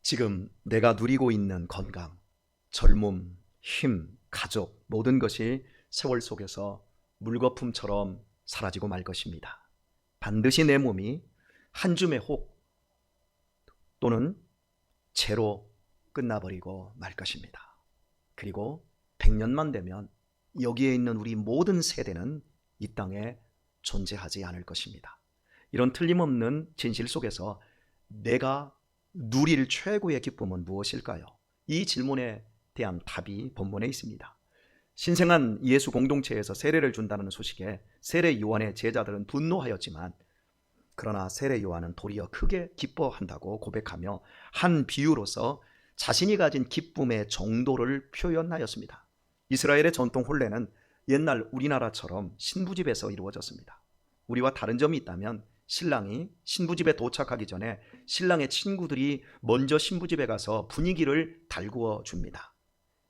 지금 내가 누리고 있는 건강, 젊음, 힘, 가족 모든 것이 세월 속에서 물거품처럼 사라지고 말 것입니다. 반드시 내 몸이 한 줌의 혹 또는 재로 끝나버리고 말 것입니다. 그리고 100년만 되면 여기에 있는 우리 모든 세대는 이 땅에 존재하지 않을 것입니다. 이런 틀림없는 진실 속에서 내가 누릴 최고의 기쁨은 무엇일까요? 이 질문에 대한 답이 본문에 있습니다. 신생한 예수 공동체에서 세례를 준다는 소식에 세례 요한의 제자들은 분노하였지만, 그러나 세례 요한은 도리어 크게 기뻐한다고 고백하며 한 비유로서 자신이 가진 기쁨의 정도를 표현하였습니다. 이스라엘의 전통 혼례는 옛날 우리나라처럼 신부집에서 이루어졌습니다. 우리와 다른 점이 있다면 신랑이 신부집에 도착하기 전에 신랑의 친구들이 먼저 신부집에 가서 분위기를 달구어 줍니다.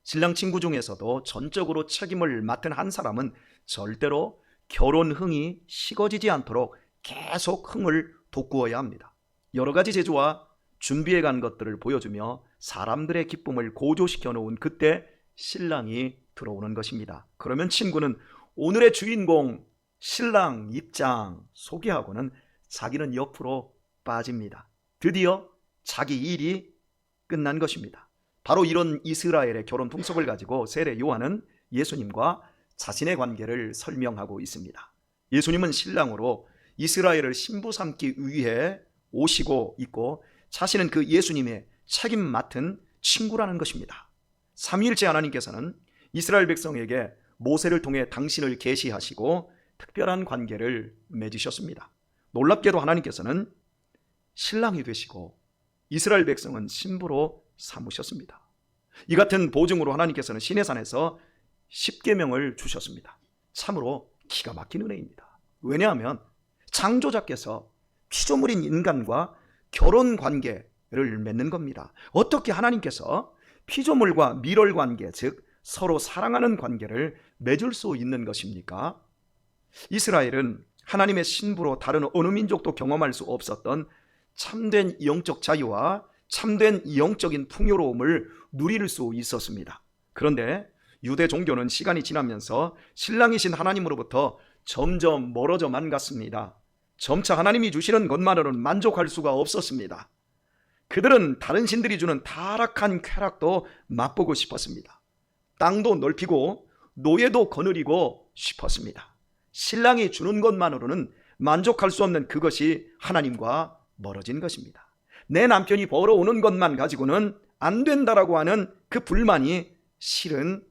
신랑 친구 중에서도 전적으로 책임을 맡은 한 사람은 절대로 결혼 흥이 식어지지 않도록 계속 흥을 돋구어야 합니다. 여러 가지 제주와 준비해 간 것들을 보여주며 사람들의 기쁨을 고조시켜 놓은 그때 신랑이 들어오는 것입니다. 그러면 친구는 오늘의 주인공 신랑 입장 소개하고는 자기는 옆으로 빠집니다. 드디어 자기 일이 끝난 것입니다. 바로 이런 이스라엘의 결혼 풍속을 가지고 세례 요한은 예수님과 자신의 관계를 설명하고 있습니다. 예수님은 신랑으로 이스라엘을 신부 삼기 위해 오시고 있고, 자신은 그 예수님의 책임 맡은 친구라는 것입니다. 삼위일체 하나님께서는 이스라엘 백성에게 모세를 통해 당신을 계시하시고 특별한 관계를 맺으셨습니다. 놀랍게도 하나님께서는 신랑이 되시고 이스라엘 백성은 신부로 삼으셨습니다. 이 같은 보증으로 하나님께서는 시내산에서 십계명을 주셨습니다. 참으로 기가 막힌 은혜입니다. 왜냐하면 창조자께서 피조물인 인간과 결혼 관계를 맺는 겁니다. 어떻게 하나님께서 피조물과 밀월 관계, 즉 서로 사랑하는 관계를 맺을 수 있는 것입니까? 이스라엘은 하나님의 신부로 다른 어느 민족도 경험할 수 없었던 참된 영적 자유와 참된 영적인 풍요로움을 누릴 수 있었습니다. 그런데 유대 종교는 시간이 지나면서 신랑이신 하나님으로부터 점점 멀어져만 갔습니다. 점차 하나님이 주시는 것만으로는 만족할 수가 없었습니다. 그들은 다른 신들이 주는 타락한 쾌락도 맛보고 싶었습니다. 땅도 넓히고 노예도 거느리고 싶었습니다. 신랑이 주는 것만으로는 만족할 수 없는 그것이 하나님과 멀어진 것입니다. 내 남편이 벌어오는 것만 가지고는 안 된다라고 하는 그 불만이 실은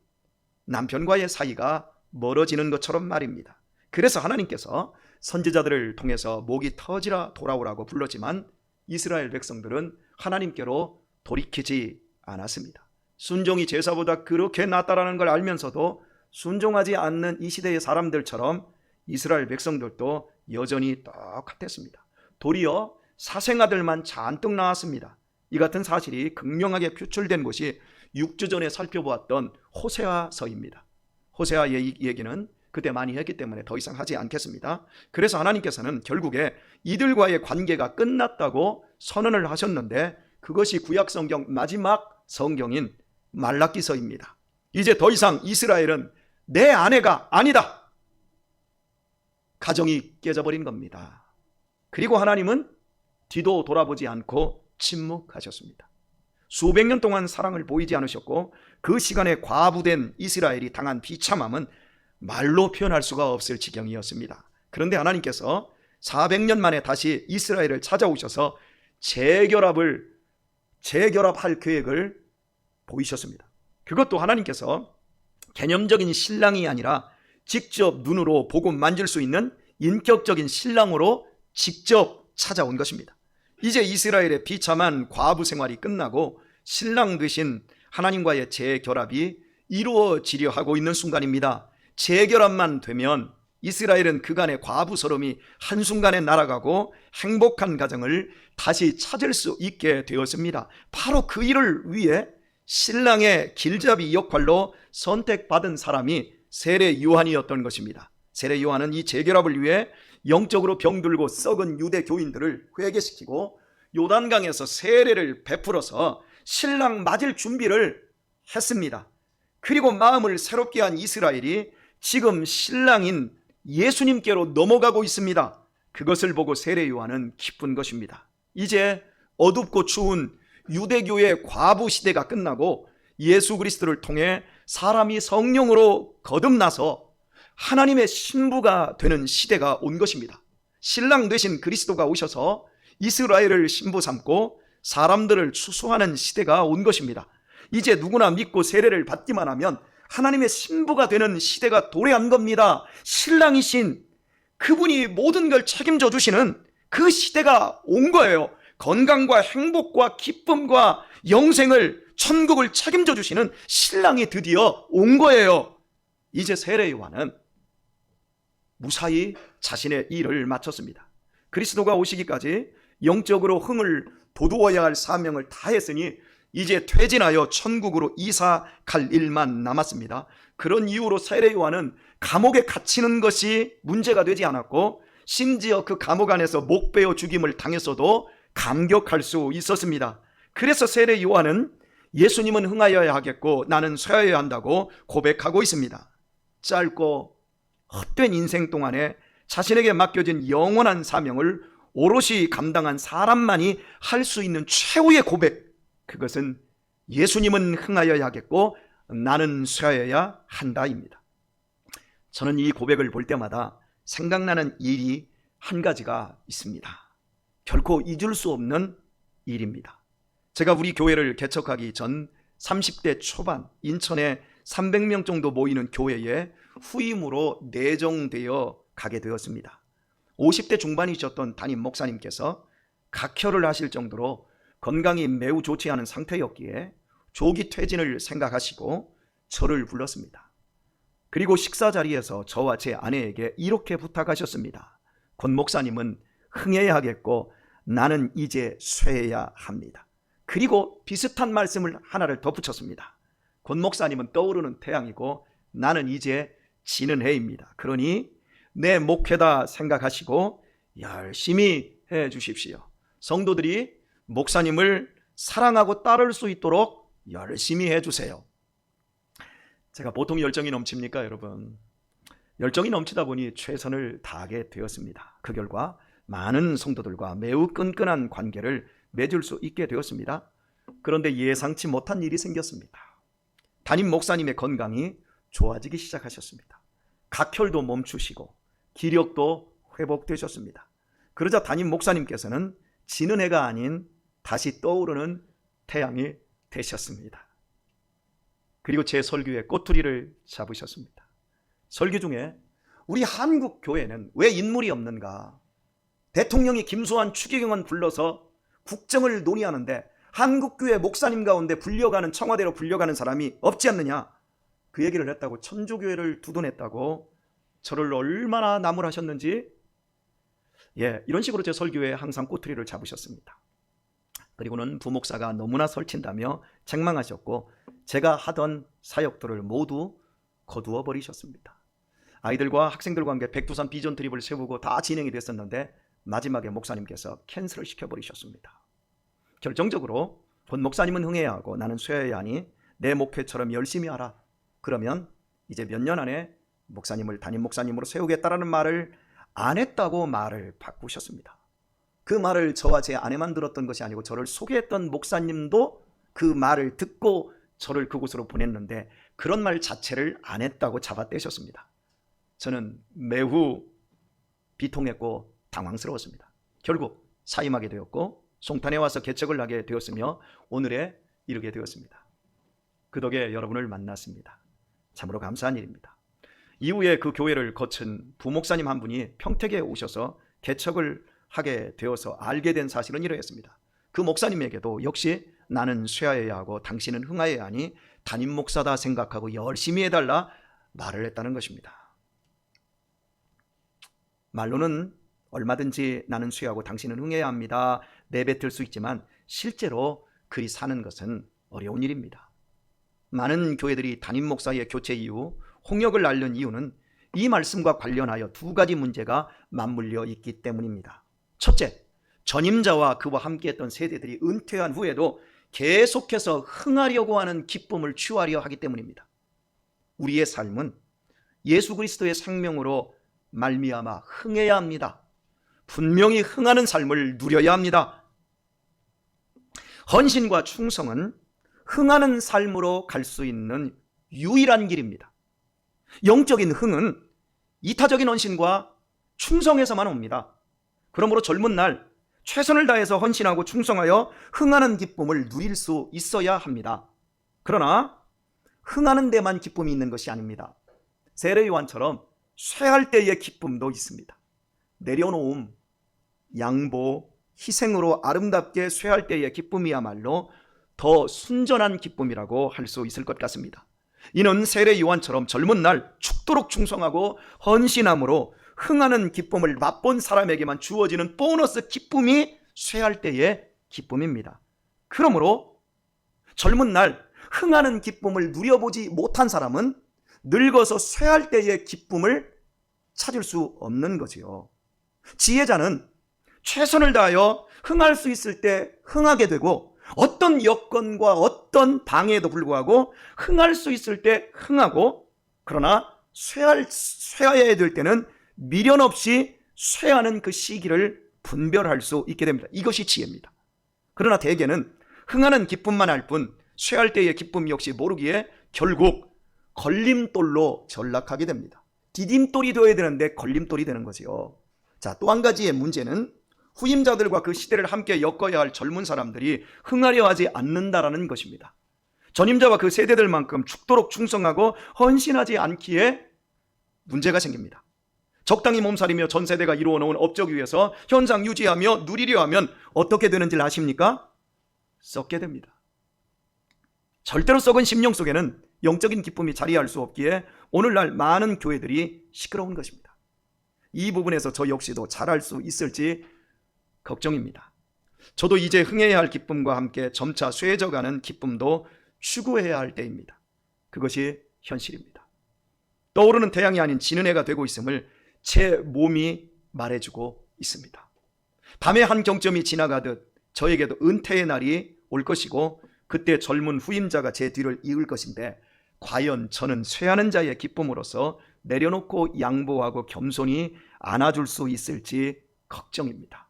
남편과의 사이가 멀어지는 것처럼 말입니다. 그래서 하나님께서 선지자들을 통해서 목이 터지라 돌아오라고 불렀지만 이스라엘 백성들은 하나님께로 돌이키지 않았습니다. 순종이 제사보다 그렇게 낫다라는 걸 알면서도 순종하지 않는 이 시대의 사람들처럼 이스라엘 백성들도 여전히 똑같았습니다. 도리어 사생아들만 잔뜩 나왔습니다. 이 같은 사실이 극명하게 표출된 곳이 6주 전에 살펴보았던 호세아서입니다. 호세아 얘기는 그때 많이 했기 때문에 더 이상 하지 않겠습니다. 그래서 하나님께서는 결국에 이들과의 관계가 끝났다고 선언을 하셨는데, 그것이 구약성경 마지막 성경인 말라기서입니다. 이제 더 이상 이스라엘은 내 아내가 아니다. 가정이 깨져버린 겁니다. 그리고 하나님은 뒤도 돌아보지 않고 침묵하셨습니다. 수백 년 동안 사랑을 보이지 않으셨고, 그 시간에 과부된 이스라엘이 당한 비참함은 말로 표현할 수가 없을 지경이었습니다. 그런데 하나님께서 400년 만에 다시 이스라엘을 찾아오셔서 재결합할 계획을 보이셨습니다. 그것도 하나님께서 개념적인 신랑이 아니라 직접 눈으로 보고 만질 수 있는 인격적인 신랑으로 직접 찾아온 것입니다. 이제 이스라엘의 비참한 과부 생활이 끝나고 신랑 되신 하나님과의 재결합이 이루어지려 하고 있는 순간입니다. 재결합만 되면 이스라엘은 그간의 과부서름이 한순간에 날아가고 행복한 가정을 다시 찾을 수 있게 되었습니다. 바로 그 일을 위해 신랑의 길잡이 역할로 선택받은 사람이 세례 요한이었던 것입니다. 세례 요한은 이 재결합을 위해 영적으로 병들고 썩은 유대 교인들을 회개시키고 요단강에서 세례를 베풀어서 신랑 맞을 준비를 했습니다. 그리고 마음을 새롭게 한 이스라엘이 지금 신랑인 예수님께로 넘어가고 있습니다. 그것을 보고 세례 요한은 기쁜 것입니다. 이제 어둡고 추운 유대교의 과부 시대가 끝나고 예수 그리스도를 통해 사람이 성령으로 거듭나서 하나님의 신부가 되는 시대가 온 것입니다. 신랑 되신 그리스도가 오셔서 이스라엘을 신부 삼고 사람들을 추수하는 시대가 온 것입니다. 이제 누구나 믿고 세례를 받기만 하면 하나님의 신부가 되는 시대가 도래한 겁니다. 신랑이신 그분이 모든 걸 책임져 주시는 그 시대가 온 거예요. 건강과 행복과 기쁨과 영생을, 천국을 책임져 주시는 신랑이 드디어 온 거예요. 이제 세례 요한은 무사히 자신의 일을 마쳤습니다. 그리스도가 오시기까지 영적으로 흥을 돋우어야 할 사명을 다했으니 이제 퇴진하여 천국으로 이사 갈 일만 남았습니다. 그런 이유로 세례 요한은 감옥에 갇히는 것이 문제가 되지 않았고, 심지어 그 감옥 안에서 목 베어 죽임을 당했어도 감격할 수 있었습니다. 그래서 세례 요한은 예수님은 흥하여야 하겠고 나는 쇠하여야 한다고 고백하고 있습니다. 짧고 헛된 인생 동안에 자신에게 맡겨진 영원한 사명을 오롯이 감당한 사람만이 할 수 있는 최후의 고백, 그것은 예수님은 흥하여야 하겠고 나는 쇠하여야 한다입니다. 저는 이 고백을 볼 때마다 생각나는 일이 한 가지가 있습니다. 결코 잊을 수 없는 일입니다. 제가 우리 교회를 개척하기 전 30대 초반 인천에 300명 정도 모이는 교회에 후임으로 내정되어 가게 되었습니다. 50대 중반이셨던 담임 목사님께서 각혈을 하실 정도로 건강이 매우 좋지 않은 상태였기에 조기 퇴진을 생각하시고 저를 불렀습니다. 그리고 식사 자리에서 저와 제 아내에게 이렇게 부탁하셨습니다. 권 목사님은 흥해야 하겠고 나는 이제 쇠해야 합니다. 그리고 비슷한 말씀을 하나를 덧붙였습니다. 권 목사님은 떠오르는 태양이고 나는 이제 지는 해입니다. 그러니 내 목회다 생각하시고 열심히 해 주십시오. 성도들이 목사님을 사랑하고 따를 수 있도록 열심히 해 주세요. 제가 보통 열정이 넘칩니까, 여러분? 열정이 넘치다 보니 최선을 다하게 되었습니다. 그 결과 많은 성도들과 매우 끈끈한 관계를 맺을 수 있게 되었습니다. 그런데 예상치 못한 일이 생겼습니다. 담임 목사님의 건강이 좋아지기 시작하셨습니다. 각혈도 멈추시고 기력도 회복되셨습니다. 그러자 담임 목사님께서는 지는 해가 아닌 다시 떠오르는 태양이 되셨습니다. 그리고 제 설교에 꼬투리를 잡으셨습니다. 설교 중에 우리 한국 교회는 왜 인물이 없는가? 대통령이 김수환, 추기경을 불러서 국정을 논의하는데 한국 교회 목사님 가운데 불려가는, 청와대로 불려가는 사람이 없지 않느냐? 그 얘기를 했다고, 천주교회를 두둔했다고 저를 얼마나 나무라셨는지, 이런 식으로 제 설교에 항상 꼬투리를 잡으셨습니다. 그리고는 부목사가 너무나 설친다며 책망하셨고 제가 하던 사역들을 모두 거두어 버리셨습니다. 아이들과 학생들 관계 백두산 비전 트립을 세우고 다 진행이 됐었는데 마지막에 목사님께서 캔슬을 시켜버리셨습니다. 결정적으로 본 목사님은 흥해야 하고 나는 쇠해야 하니 내 목회처럼 열심히 하라. 그러면 이제 몇 년 안에 목사님을 담임 목사님으로 세우겠다라는 말을 안 했다고 말을 바꾸셨습니다. 그 말을 저와 제 아내만 들었던 것이 아니고 저를 소개했던 목사님도 그 말을 듣고 저를 그곳으로 보냈는데 그런 말 자체를 안 했다고 잡아떼셨습니다. 저는 매우 비통했고 당황스러웠습니다. 결국 사임하게 되었고 송탄에 와서 개척을 하게 되었으며 오늘에 이르게 되었습니다. 그 덕에 여러분을 만났습니다. 참으로 감사한 일입니다. 이후에 그 교회를 거친 부목사님 한 분이 평택에 오셔서 개척을 하게 되어서 알게 된 사실은 이러했습니다. 그 목사님에게도 역시 나는 쇠하여야 하고 당신은 흥하여야 하니 담임 목사다 생각하고 열심히 해달라 말을 했다는 것입니다. 말로는 얼마든지 나는 쇠하고 당신은 흥해야 합니다 내뱉을 수 있지만 실제로 그리 사는 것은 어려운 일입니다. 많은 교회들이 담임 목사의 교체 이후 홍역을 앓는 이유는 이 말씀과 관련하여 두 가지 문제가 맞물려 있기 때문입니다. 첫째, 전임자와 그와 함께했던 세대들이 은퇴한 후에도 계속해서 흥하려고 하는 기쁨을 취하려 하기 때문입니다. 우리의 삶은 예수 그리스도의 생명으로 말미암아 흥해야 합니다. 분명히 흥하는 삶을 누려야 합니다. 헌신과 충성은 흥하는 삶으로 갈 수 있는 유일한 길입니다. 영적인 흥은 이타적인 헌신과 충성에서만 옵니다. 그러므로 젊은 날 최선을 다해서 헌신하고 충성하여 흥하는 기쁨을 누릴 수 있어야 합니다. 그러나 흥하는 데만 기쁨이 있는 것이 아닙니다. 세례 요한처럼 쇠할 때의 기쁨도 있습니다. 내려놓음, 양보, 희생으로 아름답게 쇠할 때의 기쁨이야말로 더 순전한 기쁨이라고 할 수 있을 것 같습니다. 이는 세례 요한처럼 젊은 날 죽도록 충성하고 헌신함으로 흥하는 기쁨을 맛본 사람에게만 주어지는 보너스 기쁨이 쇠할 때의 기쁨입니다. 그러므로 젊은 날 흥하는 기쁨을 누려보지 못한 사람은 늙어서 쇠할 때의 기쁨을 찾을 수 없는 거지요. 지혜자는 최선을 다하여 흥할 수 있을 때 흥하게 되고, 어떤 여건과 어떤 방해에도 불구하고 흥할 수 있을 때 흥하고, 그러나 쇠해야 될 때는 미련 없이 쇠하는 그 시기를 분별할 수 있게 됩니다. 이것이 지혜입니다. 그러나 대개는 흥하는 기쁨만 알 뿐 쇠할 때의 기쁨 역시 모르기에 결국 걸림돌로 전락하게 됩니다. 디딤돌이 되어야 되는데 걸림돌이 되는 거지요. 자, 또 한 가지의 문제는 후임자들과 그 시대를 함께 엮어야 할 젊은 사람들이 흥하려 하지 않는다라는 것입니다. 전임자와 그 세대들만큼 죽도록 충성하고 헌신하지 않기에 문제가 생깁니다. 적당히 몸살이며 전 세대가 이루어놓은 업적 위에서 현상 유지하며 누리려 하면 어떻게 되는지 아십니까? 썩게 됩니다. 절대로 썩은 심령 속에는 영적인 기쁨이 자리할 수 없기에 오늘날 많은 교회들이 시끄러운 것입니다. 이 부분에서 저 역시도 잘할 수 있을지 걱정입니다. 저도 이제 흥해야 할 기쁨과 함께 점차 쇠해져가는 기쁨도 추구해야 할 때입니다. 그것이 현실입니다. 떠오르는 태양이 아닌 지는 해가 되고 있음을 제 몸이 말해주고 있습니다. 밤의 한 경점이 지나가듯 저에게도 은퇴의 날이 올 것이고, 그때 젊은 후임자가 제 뒤를 이을 것인데, 과연 저는 쇠하는 자의 기쁨으로서 내려놓고 양보하고 겸손히 안아줄 수 있을지 걱정입니다.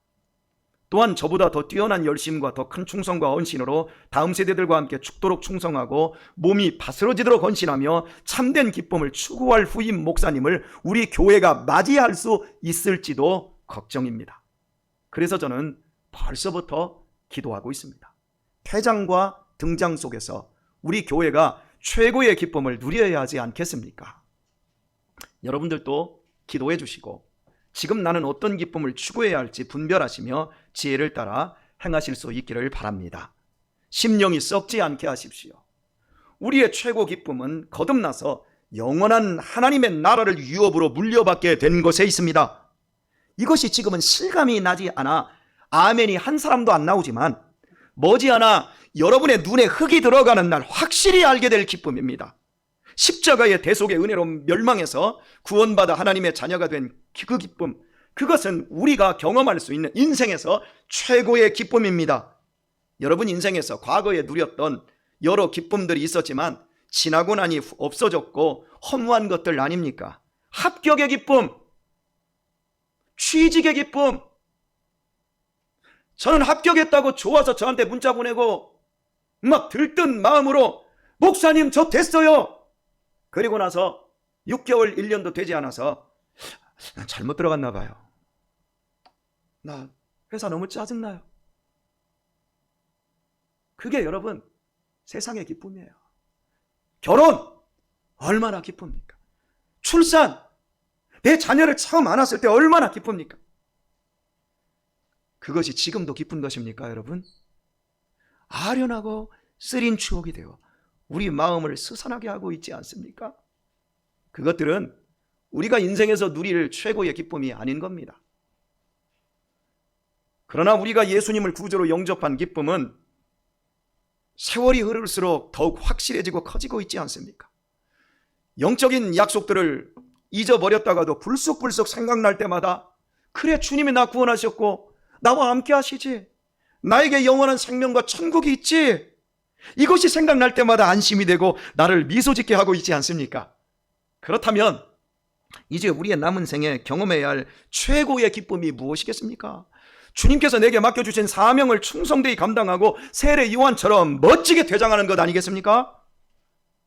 또한 저보다 더 뛰어난 열심과 더 큰 충성과 헌신으로 다음 세대들과 함께 죽도록 충성하고 몸이 바스러지도록 헌신하며 참된 기쁨을 추구할 후임 목사님을 우리 교회가 맞이할 수 있을지도 걱정입니다. 그래서 저는 벌써부터 기도하고 있습니다. 퇴장과 등장 속에서 우리 교회가 최고의 기쁨을 누려야 하지 않겠습니까? 여러분들도 기도해 주시고 지금 나는 어떤 기쁨을 추구해야 할지 분별하시며 지혜를 따라 행하실 수 있기를 바랍니다. 심령이 썩지 않게 하십시오. 우리의 최고 기쁨은 거듭나서 영원한 하나님의 나라를 유업으로 물려받게 된 것에 있습니다. 이것이 지금은 실감이 나지 않아 아멘이 한 사람도 안 나오지만 머지않아 여러분의 눈에 흙이 들어가는 날 확실히 알게 될 기쁨입니다. 십자가의 대속의 은혜로 멸망해서 구원받아 하나님의 자녀가 된 그 기쁨, 그것은 우리가 경험할 수 있는 인생에서 최고의 기쁨입니다. 여러분 인생에서 과거에 누렸던 여러 기쁨들이 있었지만 지나고 나니 없어졌고 허무한 것들 아닙니까? 합격의 기쁨, 취직의 기쁨. 저는 합격했다고 좋아서 저한테 문자 보내고 막 들뜬 마음으로 목사님 저 됐어요. 그리고 나서 6개월 1년도 되지 않아서 난 잘못 들어갔나 봐요. 나 회사 너무 짜증나요. 그게 여러분 세상의 기쁨이에요. 결혼 얼마나 기쁩니까? 출산, 내 자녀를 처음 안았을 때 얼마나 기쁩니까? 그것이 지금도 기쁜 것입니까 여러분? 아련하고 쓰린 추억이 되어 우리 마음을 스산하게 하고 있지 않습니까? 그것들은 우리가 인생에서 누릴 최고의 기쁨이 아닌 겁니다. 그러나 우리가 예수님을 구주로 영접한 기쁨은 세월이 흐를수록 더욱 확실해지고 커지고 있지 않습니까? 영적인 약속들을 잊어버렸다가도 불쑥불쑥 생각날 때마다 그래 주님이 나 구원하셨고 나와 함께 하시지. 나에게 영원한 생명과 천국이 있지. 이것이 생각날 때마다 안심이 되고 나를 미소 짓게 하고 있지 않습니까? 그렇다면 이제 우리의 남은 생에 경험해야 할 최고의 기쁨이 무엇이겠습니까? 주님께서 내게 맡겨주신 사명을 충성되이 감당하고 세례 요한처럼 멋지게 되장하는 것 아니겠습니까?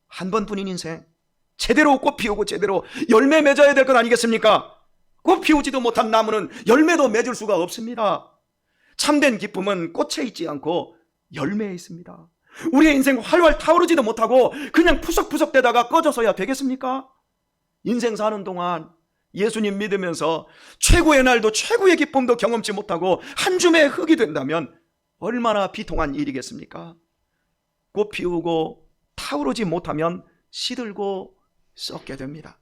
한 번뿐인 인생, 제대로 꽃 피우고 제대로 열매 맺어야 될 것 아니겠습니까? 꽃 피우지도 못한 나무는 열매도 맺을 수가 없습니다. 참된 기쁨은 꽃에 있지 않고 열매에 있습니다. 우리의 인생 활활 타오르지도 못하고 그냥 푸석푸석 되다가 꺼져서야 되겠습니까? 인생 사는 동안 예수님 믿으면서 최고의 날도 최고의 기쁨도 경험치 못하고 한 줌의 흙이 된다면 얼마나 비통한 일이겠습니까? 꽃 피우고 타오르지 못하면 시들고 썩게 됩니다.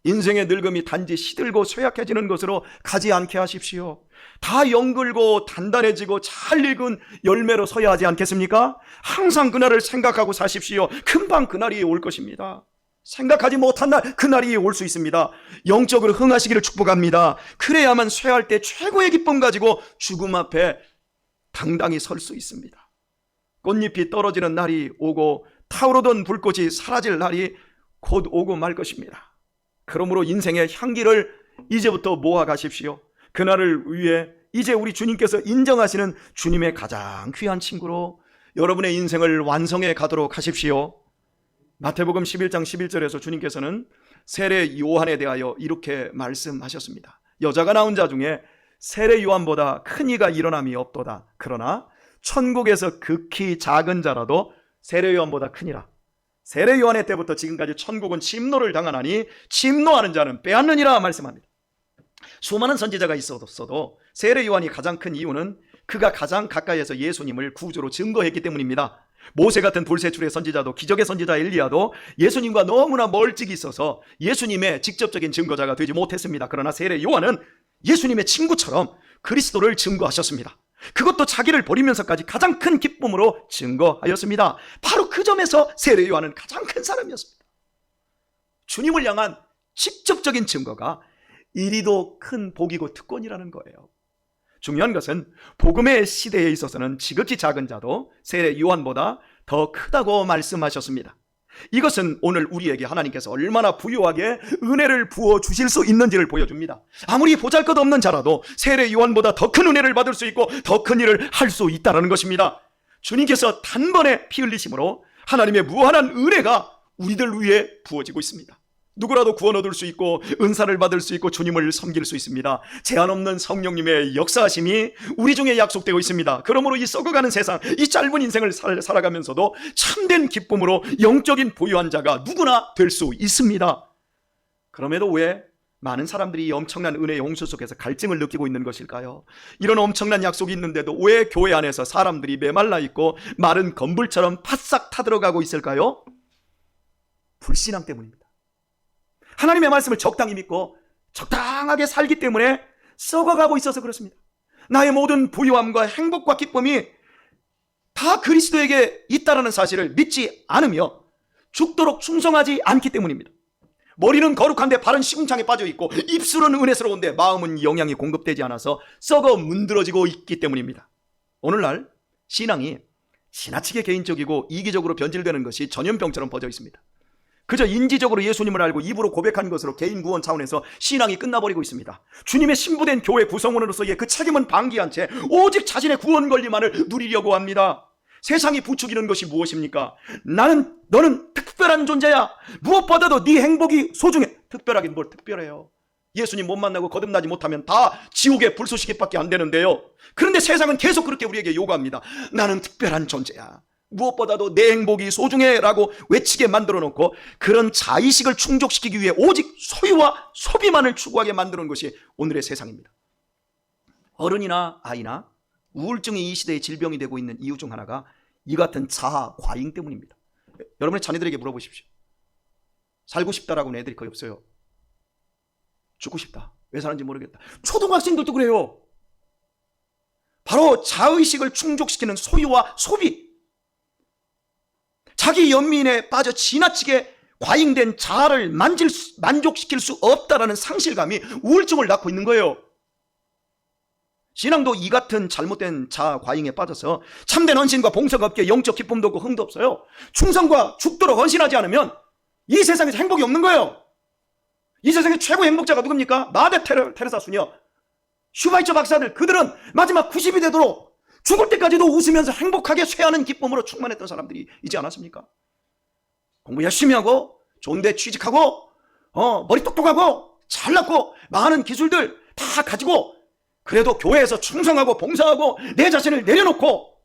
인생의 늙음이 단지 시들고 쇠약해지는 것으로 가지 않게 하십시오. 다 영글고 단단해지고 잘 익은 열매로 서야 하지 않겠습니까? 항상 그날을 생각하고 사십시오. 금방 그날이 올 것입니다. 생각하지 못한 날 그날이 올 수 있습니다. 영적으로 흥하시기를 축복합니다. 그래야만 쇠할 때 최고의 기쁨 가지고 죽음 앞에 당당히 설 수 있습니다. 꽃잎이 떨어지는 날이 오고 타오르던 불꽃이 사라질 날이 곧 오고 말 것입니다. 그러므로 인생의 향기를 이제부터 모아 가십시오. 그날을 위해 이제 우리 주님께서 인정하시는 주님의 가장 귀한 친구로 여러분의 인생을 완성해 가도록 하십시오. 마태복음 11장 11절에서 주님께서는 세례 요한에 대하여 이렇게 말씀하셨습니다. 여자가 낳은 자 중에 세례 요한보다 큰 이가 일어남이 없도다. 그러나 천국에서 극히 작은 자라도 세례 요한보다 크니라. 세례 요한의 때부터 지금까지 천국은 침노를 당하나니 침노하는 자는 빼앗느니라 말씀합니다. 수많은 선지자가 있었어도 세례 요한이 가장 큰 이유는 그가 가장 가까이에서 예수님을 구주로 증거했기 때문입니다. 모세 같은 불세출의 선지자도 기적의 선지자 엘리야도 예수님과 너무나 멀찍이 있어서 예수님의 직접적인 증거자가 되지 못했습니다. 그러나 세례 요한은 예수님의 친구처럼 그리스도를 증거하셨습니다. 그것도 자기를 버리면서까지 가장 큰 기쁨으로 증거하였습니다. 바로 그 점에서 세례 요한은 가장 큰 사람이었습니다. 주님을 향한 직접적인 증거가 이리도 큰 복이고 특권이라는 거예요. 중요한 것은 복음의 시대에 있어서는 지극히 작은 자도 세례 요한보다 더 크다고 말씀하셨습니다. 이것은 오늘 우리에게 하나님께서 얼마나 부유하게 은혜를 부어주실 수 있는지를 보여줍니다. 아무리 보잘것없는 자라도 세례 요한보다 더 큰 은혜를 받을 수 있고 더 큰 일을 할 수 있다는 것입니다. 주님께서 단번에 피 흘리심으로 하나님의 무한한 은혜가 우리들 위해 부어지고 있습니다. 누구라도 구원 얻을 수 있고 은사를 받을 수 있고 주님을 섬길 수 있습니다. 제한 없는 성령님의 역사하심이 우리 중에 약속되어 있습니다. 그러므로 이 썩어가는 세상, 이 짧은 인생을 살아가면서도 참된 기쁨으로 영적인 보유한 자가 누구나 될 수 있습니다. 그럼에도 왜 많은 사람들이 이 엄청난 은혜의 홍수 속에서 갈증을 느끼고 있는 것일까요? 이런 엄청난 약속이 있는데도 왜 교회 안에서 사람들이 메말라 있고 마른 건불처럼 바싹 타들어가고 있을까요? 불신앙 때문입니다. 하나님의 말씀을 적당히 믿고 적당하게 살기 때문에 썩어가고 있어서 그렇습니다. 나의 모든 부유함과 행복과 기쁨이 다 그리스도에게 있다는 사실을 믿지 않으며 죽도록 충성하지 않기 때문입니다. 머리는 거룩한데 발은 시궁창에 빠져있고 입술은 은혜스러운데 마음은 영양이 공급되지 않아서 썩어 문드러지고 있기 때문입니다. 오늘날 신앙이 지나치게 개인적이고 이기적으로 변질되는 것이 전염병처럼 퍼져 있습니다. 그저 인지적으로 예수님을 알고 입으로 고백한 것으로 개인 구원 차원에서 신앙이 끝나버리고 있습니다. 주님의 신부된 교회 구성원으로서의 그 책임은 방기한 채 오직 자신의 구원 권리만을 누리려고 합니다. 세상이 부추기는 것이 무엇입니까? 너는 특별한 존재야. 무엇보다도 네 행복이 소중해. 특별하긴 뭘 특별해요. 예수님 못 만나고 거듭나지 못하면 다 지옥의 불쏘시개밖에 안 되는데요. 그런데 세상은 계속 그렇게 우리에게 요구합니다. 나는 특별한 존재야. 무엇보다도 내 행복이 소중해 라고 외치게 만들어 놓고 그런 자의식을 충족시키기 위해 오직 소유와 소비만을 추구하게 만드는 것이 오늘의 세상입니다. 어른이나 아이나 우울증이 이 시대의 질병이 되고 있는 이유 중 하나가 이 같은 자아 과잉 때문입니다. 여러분의 자녀들에게 물어보십시오. 살고 싶다라고는 애들이 거의 없어요. 죽고 싶다. 왜 사는지 모르겠다. 초등학생들도 그래요. 바로 자의식을 충족시키는 소유와 소비, 자기 연민에 빠져 지나치게 과잉된 자아를 만족시킬 수 없다라는 상실감이 우울증을 낳고 있는 거예요. 신앙도 이 같은 잘못된 자아 과잉에 빠져서 참된 헌신과 봉사가 없기에 영적 기쁨도 없고 흥도 없어요. 충성과 죽도록 헌신하지 않으면 이 세상에서 행복이 없는 거예요. 이 세상의 최고의 행복자가 누굽니까? 마대 테레사 수녀, 슈바이처 박사들, 그들은 마지막 90이 되도록 죽을 때까지도 웃으면서 행복하게 쇠하는 기쁨으로 충만했던 사람들이 있지 않았습니까? 공부 열심히 하고 좋은 데 취직하고 머리 똑똑하고 잘났고 많은 기술들 다 가지고 그래도 교회에서 충성하고 봉사하고 내 자신을 내려놓고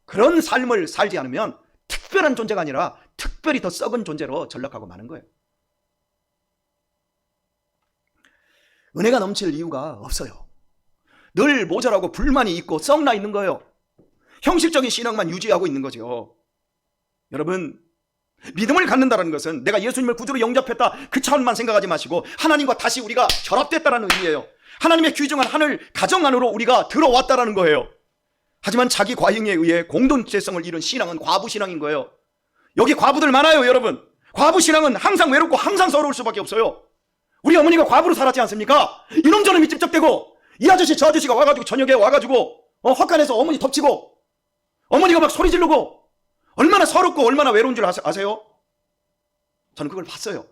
그런 삶을 살지 않으면 특별한 존재가 아니라 특별히 더 썩은 존재로 전락하고 마는 거예요. 은혜가 넘칠 이유가 없어요. 늘 모자라고 불만이 있고 썩나 있는 거예요. 형식적인 신앙만 유지하고 있는 거죠. 여러분, 믿음을 갖는다는 것은 내가 예수님을 구주로 영접했다 그 차원만 생각하지 마시고 하나님과 다시 우리가 결합됐다는 의미예요. 하나님의 귀중한 하늘 가정 안으로 우리가 들어왔다라는 거예요. 하지만 자기 과잉에 의해 공동체성을 잃은 신앙은 과부신앙인 거예요. 여기 과부들 많아요, 여러분. 과부신앙은 항상 외롭고 항상 서러울 수밖에 없어요. 우리 어머니가 과부로 살았지 않습니까? 이놈저놈이 찝쩍대고 이 아저씨 저 아저씨가 와가지고 저녁에 와가지고 헛간에서 어머니 덮치고 어머니가 막 소리 지르고 얼마나 서럽고 얼마나 외로운 줄 아세요? 저는 그걸 봤어요.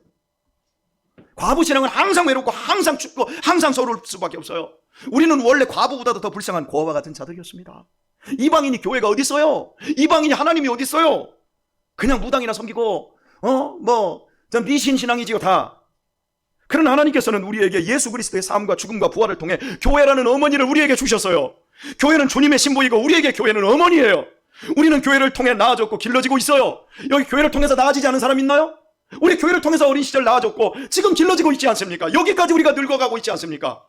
과부신앙은 항상 외롭고 항상 춥고 항상 서러울 수밖에 없어요. 우리는 원래 과부보다도 더 불쌍한 고아와 같은 자들이었습니다. 이방인이 교회가 어디 있어요? 이방인이 하나님이 어디 있어요? 그냥 무당이나 섬기고 미신신앙이지요 다. 그러나 하나님께서는 우리에게 예수 그리스도의 삶과 죽음과 부활을 통해 교회라는 어머니를 우리에게 주셨어요. 교회는 주님의 신부이고 우리에게 교회는 어머니예요. 우리는 교회를 통해 나아졌고 길러지고 있어요. 여기 교회를 통해서 나아지지 않은 사람 있나요? 우리 교회를 통해서 어린 시절 나아졌고 지금 길러지고 있지 않습니까? 여기까지 우리가 늙어가고 있지 않습니까?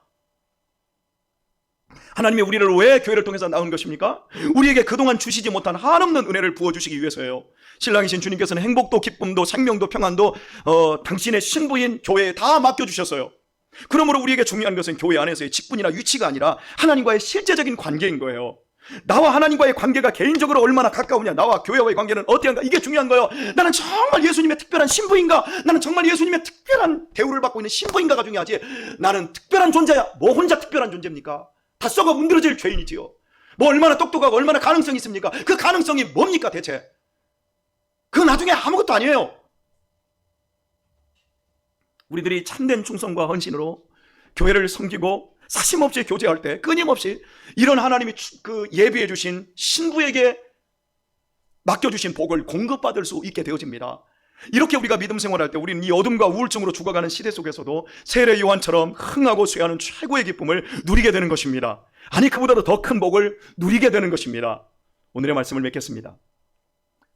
하나님이 우리를 왜 교회를 통해서 낳은 것입니까? 우리에게 그동안 주시지 못한 한없는 은혜를 부어주시기 위해서예요. 신랑이신 주님께서는 행복도 기쁨도 생명도 평안도 당신의 신부인 교회에 다 맡겨주셨어요. 그러므로 우리에게 중요한 것은 교회 안에서의 직분이나 위치가 아니라 하나님과의 실제적인 관계인 거예요. 나와 하나님과의 관계가 개인적으로 얼마나 가까우냐, 나와 교회와의 관계는 어떠한가, 이게 중요한 거예요. 나는 정말 예수님의 특별한 신부인가, 나는 정말 예수님의 특별한 대우를 받고 있는 신부인가가 중요하지, 나는 특별한 존재야. 뭐 혼자 특별한 존재입니까? 다 썩어 문드러질 죄인이지요. 뭐 얼마나 똑똑하고 얼마나 가능성이 있습니까? 그 가능성이 뭡니까 대체? 그건 나중에 아무것도 아니에요. 우리들이 참된 충성과 헌신으로 교회를 섬기고 사심없이 교제할 때 끊임없이 이런 하나님이 예비해 주신 신부에게 맡겨주신 복을 공급받을 수 있게 되어집니다. 이렇게 우리가 믿음 생활할 때 우리는 이 어둠과 우울증으로 죽어가는 시대 속에서도 세례 요한처럼 흥하고 쇠하는 최고의 기쁨을 누리게 되는 것입니다. 아니, 그보다도 더 큰 복을 누리게 되는 것입니다. 오늘의 말씀을 맺겠습니다.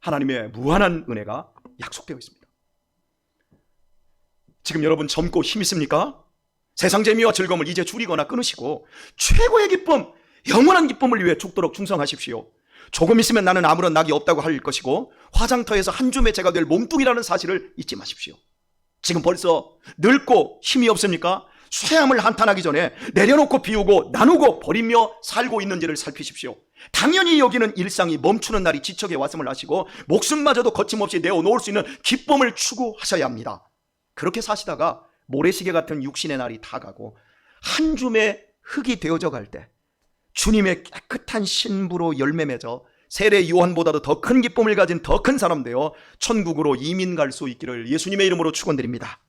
하나님의 무한한 은혜가 약속되어 있습니다. 지금 여러분 젊고 힘 있습니까? 세상 재미와 즐거움을 이제 줄이거나 끊으시고 최고의 기쁨, 영원한 기쁨을 위해 죽도록 충성하십시오. 조금 있으면 나는 아무런 낙이 없다고 할 것이고 화장터에서 한 줌의 재가 될 몸뚱이라는 사실을 잊지 마십시오. 지금 벌써 늙고 힘이 없습니까? 쇠함을 한탄하기 전에 내려놓고 비우고 나누고 버리며 살고 있는지를 살피십시오. 당연히 여기는 일상이 멈추는 날이 지척에 왔음을 아시고 목숨마저도 거침없이 내어놓을 수 있는 기쁨을 추구하셔야 합니다. 그렇게 사시다가 모래시계 같은 육신의 날이 다가고 한 줌의 흙이 되어져 갈 때 주님의 깨끗한 신부로 열매 맺어 세례 요한보다도 더 큰 기쁨을 가진 더 큰 사람 되어 천국으로 이민 갈 수 있기를 예수님의 이름으로 축원드립니다.